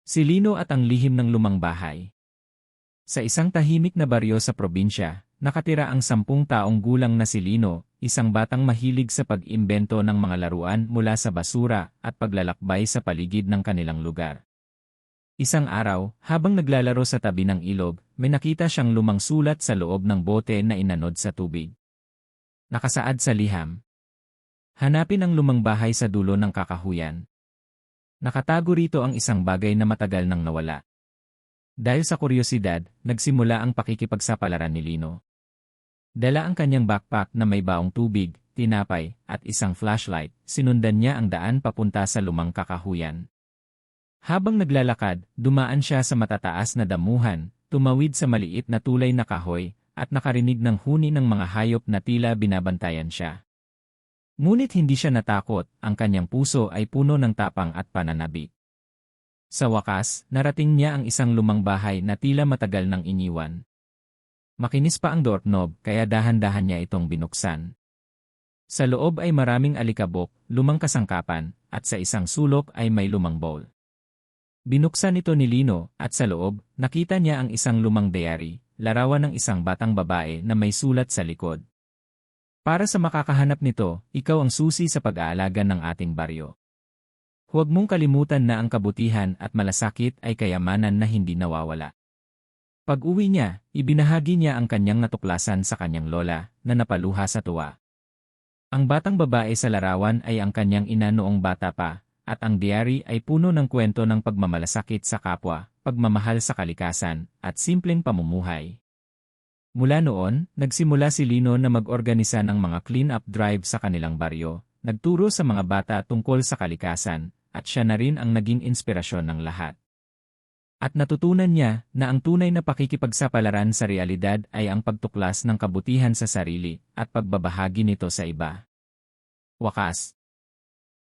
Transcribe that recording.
Si Lino at ang lihim ng lumang bahay. Sa isang tahimik na baryo sa probinsya, nakatira ang 10 taong gulang na si Lino, isang batang mahilig sa pag-imbento ng mga laruan mula sa basura at paglalakbay sa paligid ng kanilang lugar. Isang araw, habang naglalaro sa tabi ng ilog, may nakita siyang lumang sulat sa loob ng bote na inanod sa tubig. Nakasaad sa liham. Hanapin ang lumang bahay sa dulo ng kakahuyan. Nakatago rito ang isang bagay na matagal nang nawala. Dahil sa kuryosidad, nagsimula ang pakikipagsapalaran ni Lino. Dala ang kanyang backpack na may baong tubig, tinapay, at isang flashlight, sinundan niya ang daan papunta sa lumang kakahuyan. Habang naglalakad, dumaan siya sa matataas na damuhan, tumawid sa maliit na tulay na kahoy, at nakarinig ng huni ng mga hayop na tila binabantayan siya. Ngunit hindi siya natakot, ang kanyang puso ay puno ng tapang at pananabik. Sa wakas, narating niya ang isang lumang bahay na tila matagal nang iniwan. Makinis pa ang doorknob kaya dahan-dahan niya itong binuksan. Sa loob ay maraming alikabok, lumang kasangkapan, at sa isang sulok ay may lumang bowl. Binuksan ito ni Lino at sa loob, nakita niya ang isang lumang diary, larawan ng isang batang babae na may sulat sa likod. Para sa makakahanap nito, ikaw ang susi sa pag-aalaga ng ating baryo. Huwag mong kalimutan na ang kabutihan at malasakit ay kayamanan na hindi nawawala. Pag-uwi niya, ibinahagi niya ang kanyang natuklasan sa kanyang lola, na napaluha sa tuwa. Ang batang babae sa larawan ay ang kanyang ina noong bata pa, at ang diary ay puno ng kwento ng pagmamalasakit sa kapwa, pagmamahal sa kalikasan, at simpleng pamumuhay. Mula noon, nagsimula si Lino na mag-organisa ng mga clean-up drive sa kanilang baryo, nagturo sa mga bata tungkol sa kalikasan, at siya na rin ang naging inspirasyon ng lahat. At natutunan niya na ang tunay na pakikipagsapalaran sa realidad ay ang pagtuklas ng kabutihan sa sarili at pagbabahagi nito sa iba. Wakas.